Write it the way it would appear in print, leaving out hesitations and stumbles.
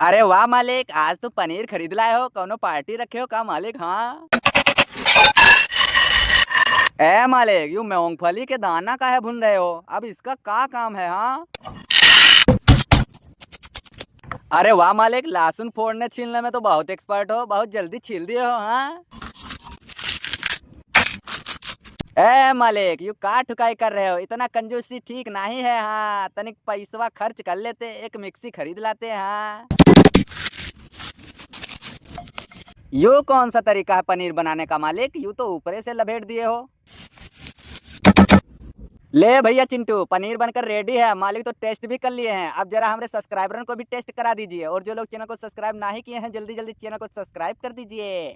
अरे वाह मालिक, आज तो पनीर खरीद लाए हो। कौनो पार्टी रखे हो का मालिक? हाँ। ए मालिक, यूं मूंगफली के दाना काहे भून रहे हो? अब इसका का काम है? हाँ। अरे वाह मालिक, लहसुन फोड़ने छीलने में तो बहुत एक्सपर्ट हो, बहुत जल्दी छील दिए हो। हाँ। ए मालिक, यूं का ठुकाई कर रहे हो? इतना कंजूसी ठीक नहीं है। हाँ, तनिक पैसवा खर्च कर लेते, एक मिक्सी खरीद लाते। हाँ। यूं कौन सा तरीका है पनीर बनाने का मालिक? यूं तो ऊपरे से लपेट दिए हो। ले भैया चिंटू, पनीर बनकर रेडी है। मालिक तो टेस्ट भी कर लिए हैं। अब जरा हमारे सब्सक्राइबरों को भी टेस्ट करा दीजिए, और जो लोग चैनल को सब्सक्राइब नहीं किए हैं जल्दी जल्दी चैनल को सब्सक्राइब कर दीजिए।